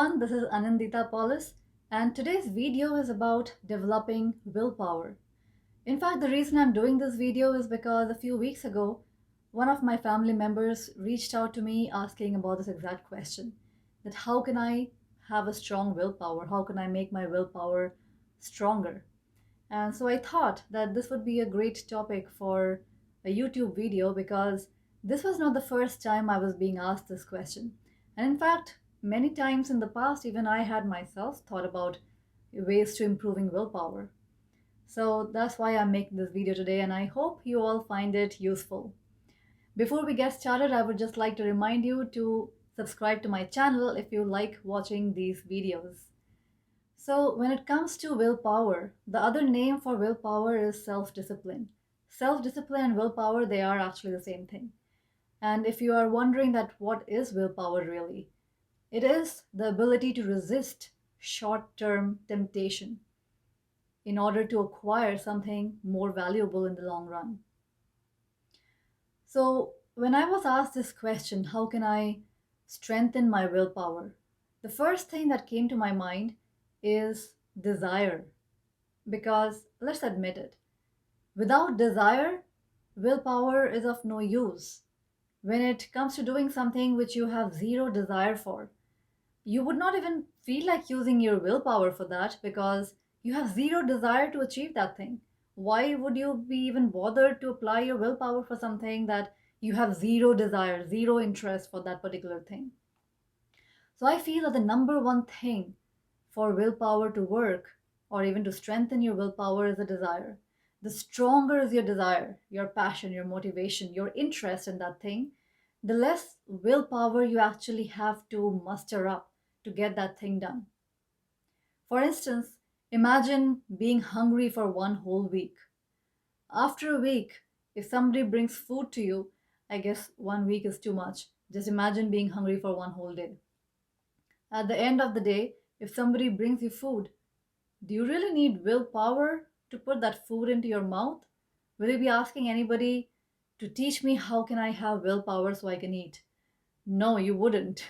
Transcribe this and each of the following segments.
everyone, this is Annindita Palaus, and today's video is about developing willpower. In fact, the reason I'm doing this video is because a few weeks ago, one of my family members reached out to me asking about this exact question, that how can I have a strong willpower? How can I make my willpower stronger? And so I thought that this would be a great topic for a YouTube video because this was not the first time I was being asked this question. And in fact, many times in the past, even I had myself thought about ways to improving willpower. So that's why I'm making this video today, and I hope you all find it useful. Before we get started, I would just like to remind you to subscribe to my channel if you like watching these videos. So, when it comes to willpower, the other name for willpower is self-discipline. Self-discipline and willpower, they are actually the same thing. And if you are wondering that what is willpower really, it is the ability to resist short-term temptation in order to acquire something more valuable in the long run. So, when I was asked this question, how can I strengthen my willpower? The first thing that came to my mind is desire. Because let's admit it, without desire, willpower is of no use. When it comes to doing something which you have zero desire for, you would not even feel like using your willpower for that because you have zero desire to achieve that thing. Why would you be even bothered to apply your willpower for something that you have zero desire, zero interest for that particular thing? So I feel that the number one thing for willpower to work or even to strengthen your willpower is a desire. The stronger is your desire, your passion, your motivation, your interest in that thing, the less willpower you actually have to muster up to get that thing done. For instance, imagine being hungry for one whole week. After a week, if somebody brings food to you, I guess 1 week is too much. Just imagine being hungry for one whole day. At the end of the day, if somebody brings you food, do you really need willpower to put that food into your mouth? Will you be asking anybody to teach me how can I have willpower so I can eat? No, you wouldn't.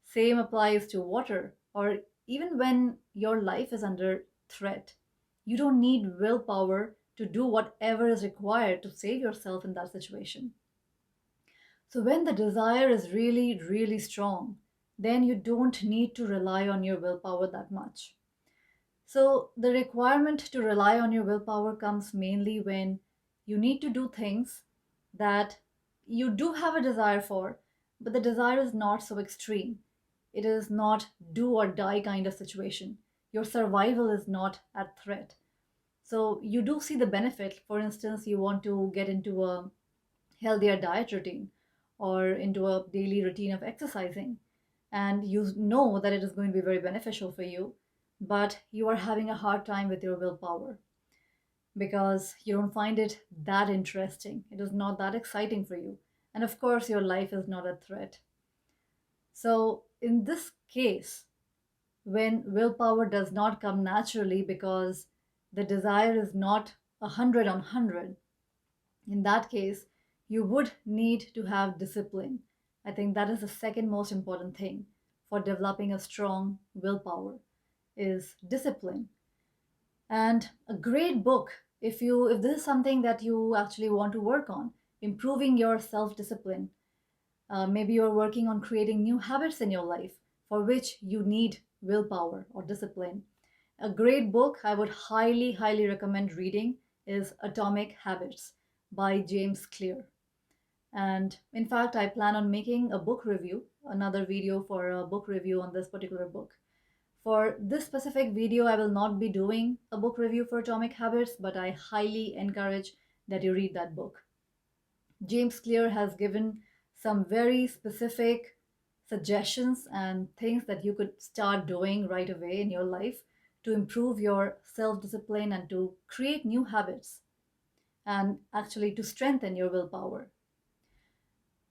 Same applies to water, or even when your life is under threat. You don't need willpower to do whatever is required to save yourself in that situation. So when the desire is really, really strong, then you don't need to rely on your willpower that much. So the requirement to rely on your willpower comes mainly when you need to do things that you do have a desire for, but the desire is not so extreme. It is not do or die kind of situation. Your survival is not at threat. So you do see the benefit. For instance, you want to get into a healthier diet routine or into a daily routine of exercising, and you know that it is going to be very beneficial for you, but you are having a hard time with your willpower because you don't find it that interesting. It is not that exciting for you. And of course, your life is not a threat. So, in this case, when willpower does not come naturally because the desire is not 100 on 100, in that case, you would need to have discipline. I think that is the second most important thing for developing a strong willpower is discipline. And a great book, if this is something that you actually want to work on, improving your self-discipline, maybe you're working on creating new habits in your life for which you need willpower or discipline. A great book I would highly, highly recommend reading is Atomic Habits by James Clear. And in fact, I plan on making a book review, another video for a book review on this particular book. For this specific video, I will not be doing a book review for Atomic Habits, but I highly encourage that you read that book. James Clear has given some very specific suggestions and things that you could start doing right away in your life to improve your self-discipline and to create new habits and actually to strengthen your willpower.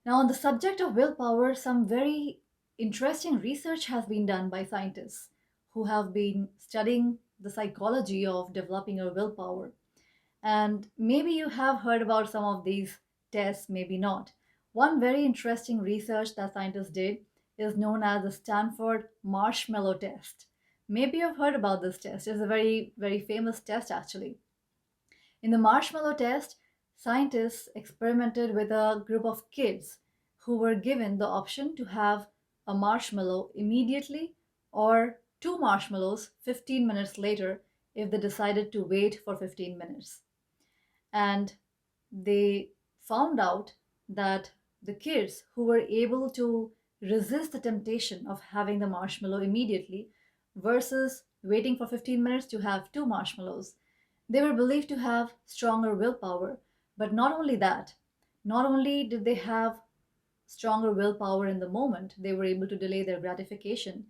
Now, on the subject of willpower, some very interesting research has been done by scientists who have been studying the psychology of developing your willpower. And maybe you have heard about some of these tests, maybe not. One very interesting research that scientists did is known as the Stanford Marshmallow Test. Maybe you've heard about this test. It's a very, very famous test, actually. In the marshmallow test, scientists experimented with a group of kids who were given the option to have a marshmallow immediately or two marshmallows 15 minutes later if they decided to wait for 15 minutes. And they found out that the kids who were able to resist the temptation of having the marshmallow immediately versus waiting for 15 minutes to have two marshmallows, they were believed to have stronger willpower. But not only that, not only did they have stronger willpower in the moment, they were able to delay their gratification,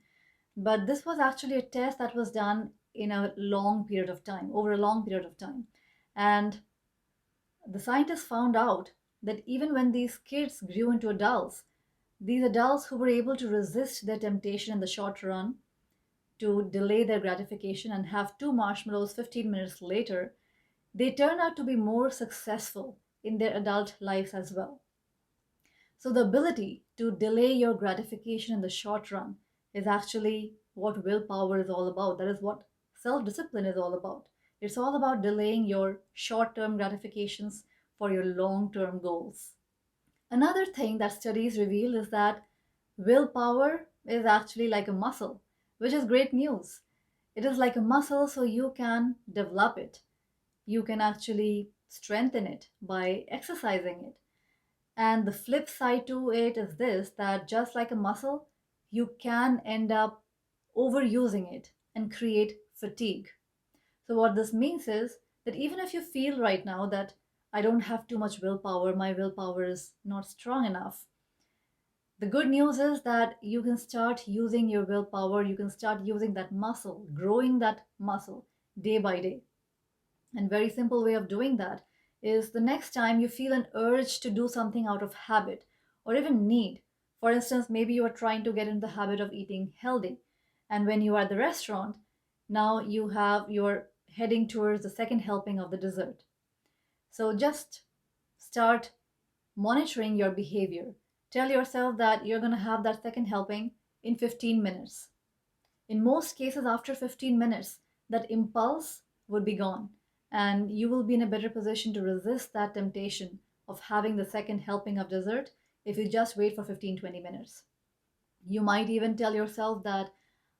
but this was actually a test that was done in a long period of time, over a long period of time. And the scientists found out that even when these kids grew into adults, these adults who were able to resist their temptation in the short run to delay their gratification and have two marshmallows 15 minutes later, they turned out to be more successful in their adult lives as well. So, the ability to delay your gratification in the short run is actually what willpower is all about. That is what self discipline is all about. It's all about delaying your short term gratifications for your long term goals. Another thing that studies reveal is that willpower is actually like a muscle, which is great news. It is like a muscle, so you can develop it. You can actually strengthen it by exercising it. And the flip side to it is this, that just like a muscle, you can end up overusing it and create fatigue. So, what this means is that even if you feel right now that I don't have too much willpower, my willpower is not strong enough, the good news is that you can start using your willpower, you can start using that muscle, growing that muscle day by day. And very simple way of doing that is the next time you feel an urge to do something out of habit or even need. For instance, maybe you are trying to get in the habit of eating healthy. And when you are at the restaurant, now you're heading towards the second helping of the dessert. So just start monitoring your behavior. Tell yourself that you're going to have that second helping in 15 minutes. In most cases, after 15 minutes, that impulse would be gone, and you will be in a better position to resist that temptation of having the second helping of dessert if you just wait for 15-20 minutes. You might even tell yourself that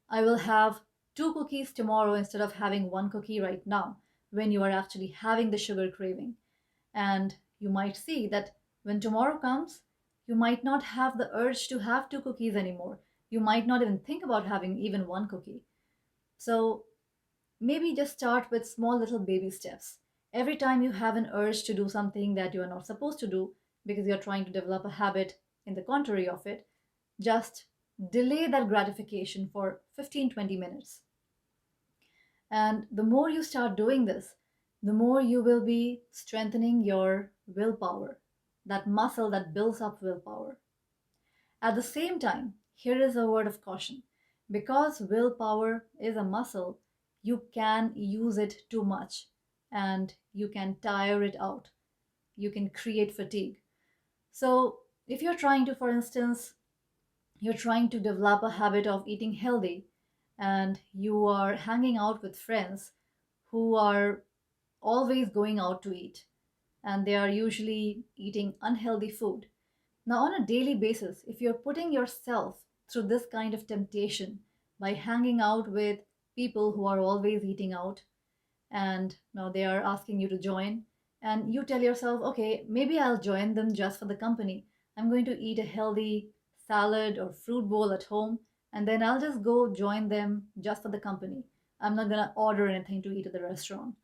I will have two cookies tomorrow instead of having one cookie right now when you are actually having the sugar craving. And you might see that when tomorrow comes, you might not have the urge to have two cookies anymore. You might not even think about having even one cookie. So maybe just start with small little baby steps. Every time you have an urge to do something that you are not supposed to do because you're trying to develop a habit in the contrary of it, just delay that gratification for 15-20 minutes. And the more you start doing this, the more you will be strengthening your willpower, that muscle that builds up willpower. At the same time, here is a word of caution. Because willpower is a muscle, you can use it too much and you can tire it out. You can create fatigue. So, if you're trying to, for instance, you're trying to develop a habit of eating healthy and you are hanging out with friends who are always going out to eat and they are usually eating unhealthy food. Now, on a daily basis, if you're putting yourself through this kind of temptation by hanging out with people who are always eating out and now they are asking you to join, and you tell yourself, okay, maybe I'll join them just for the company. I'm going to eat a healthy salad or fruit bowl at home, and then I'll just go join them just for the company. I'm not going to order anything to eat at the restaurant.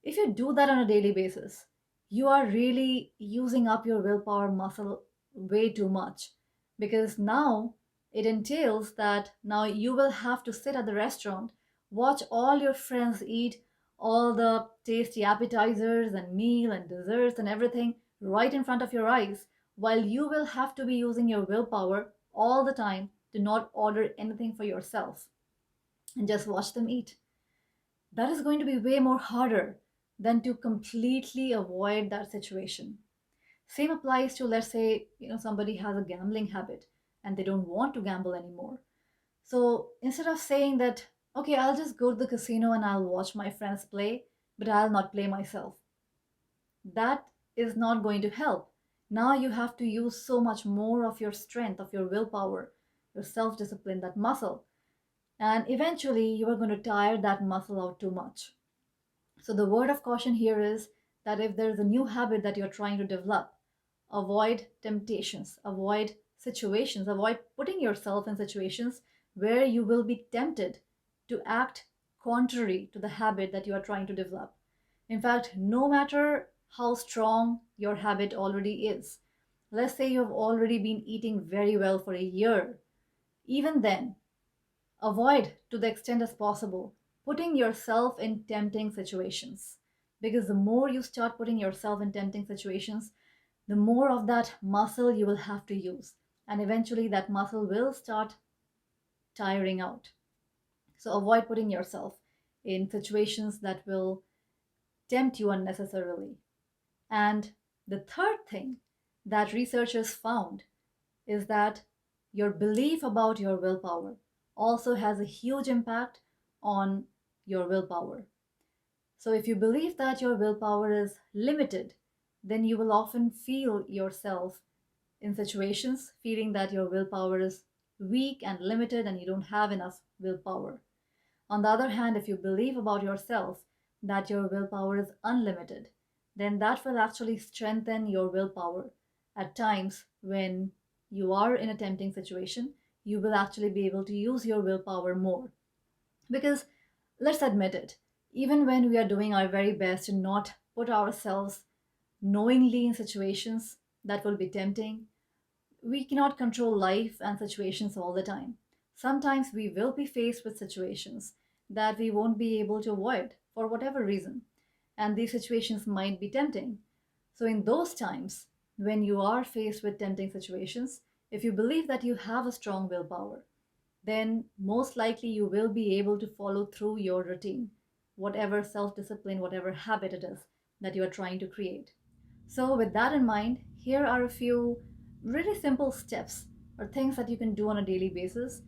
If you do that on a daily basis, you are really using up your willpower muscle way too much because now it entails that now you will have to sit at the restaurant, watch all your friends eat all the tasty appetizers and meal and desserts and everything right in front of your eyes, while you will have to be using your willpower all the time to not order anything for yourself and just watch them eat. That is going to be way more harder than to completely avoid that situation. Same applies to, let's say, somebody has a gambling habit and they don't want to gamble anymore. So instead of saying that, okay, I'll just go to the casino and I'll watch my friends play, but I'll not play myself, that is not going to help. Now you have to use so much more of your strength, of your willpower, your self discipline, that muscle. And eventually you are going to tire that muscle out too much. So the word of caution here is that if there's a new habit that you're trying to develop, avoid temptations, avoid situations, avoid putting yourself in situations where you will be tempted to act contrary to the habit that you are trying to develop. In fact, no matter how strong your habit already is, let's say you have already been eating very well for a year, even then, avoid to the extent as possible putting yourself in tempting situations. Because the more you start putting yourself in tempting situations, the more of that muscle you will have to use. And eventually that muscle will start tiring out. So avoid putting yourself in situations that will tempt you unnecessarily. And the third thing that researchers found is that your belief about your willpower also has a huge impact on your willpower. So if you believe that your willpower is limited, then you will often feel yourself in situations feeling that your willpower is weak and limited and you don't have enough willpower. On the other hand, if you believe about yourself that your willpower is unlimited, then that will actually strengthen your willpower. At times when you are in a tempting situation, you will actually be able to use your willpower more. Because let's admit it, even when we are doing our very best to not put ourselves knowingly in situations that will be tempting, we cannot control life and situations all the time. Sometimes we will be faced with situations that we won't be able to avoid for whatever reason, and these situations might be tempting. So, in those times, when you are faced with tempting situations, if you believe that you have a strong willpower, then most likely you will be able to follow through your routine, whatever self discipline, whatever habit it is that you are trying to create. So, with that in mind, here are a few really simple steps or things that you can do on a daily basis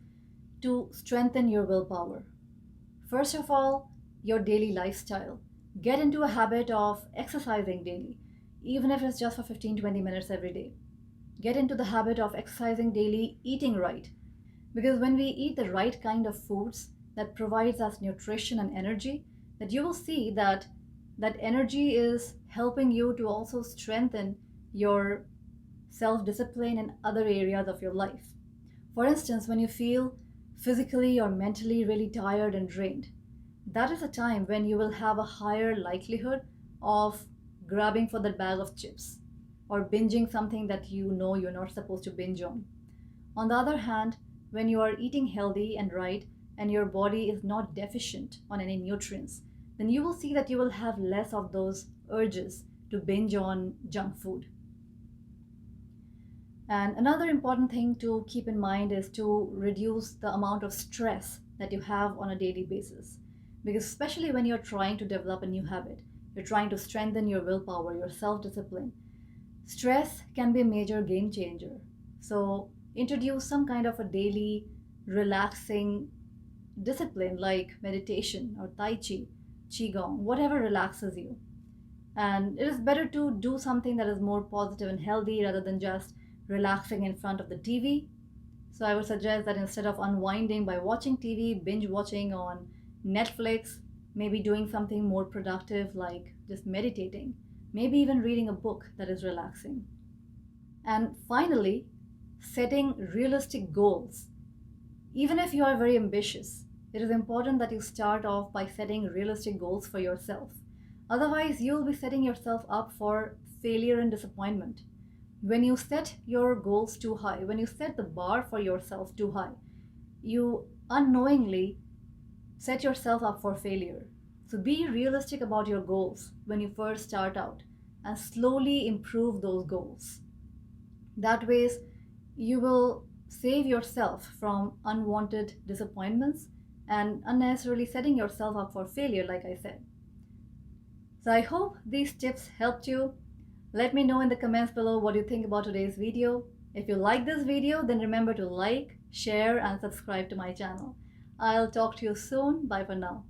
to strengthen your willpower. First of all, your daily lifestyle. Get into a habit of exercising daily, even if it's just for 15-20 minutes every day. Get into the habit of exercising daily, eating right. Because when we eat the right kind of foods that provides us nutrition and energy, that you will see that that energy is helping you to also strengthen your self-discipline in other areas of your life. For instance, when you feel physically or mentally really tired and drained, that is a time when you will have a higher likelihood of grabbing for that bag of chips or binging something that you know you're not supposed to binge on. On the other hand, when you are eating healthy and right and your body is not deficient on any nutrients, then you will see that you will have less of those urges to binge on junk food. And another important thing to keep in mind is to reduce the amount of stress that you have on a daily basis. Because especially when you're trying to develop a new habit, you're trying to strengthen your willpower, your self discipline, stress can be a major game changer. So introduce some kind of a daily relaxing discipline like meditation or Tai Chi, Qigong, whatever relaxes you. And it is better to do something that is more positive and healthy rather than just relaxing in front of the TV. So I would suggest that instead of unwinding by watching TV, binge watching on Netflix, maybe doing something more productive like just meditating, maybe even reading a book that is relaxing. And finally, setting realistic goals. Even if you are very ambitious, it is important that you start off by setting realistic goals for yourself. Otherwise, you'll be setting yourself up for failure and disappointment. When you set your goals too high, when you set the bar for yourself too high, you unknowingly set yourself up for failure. So be realistic about your goals when you first start out and slowly improve those goals. That way, you will save yourself from unwanted disappointments and unnecessarily setting yourself up for failure, like I said. So I hope these tips helped you. Let me know in the comments below what you think about today's video. If you like this video, then remember to like, share, and subscribe to my channel. I'll talk to you soon. Bye for now.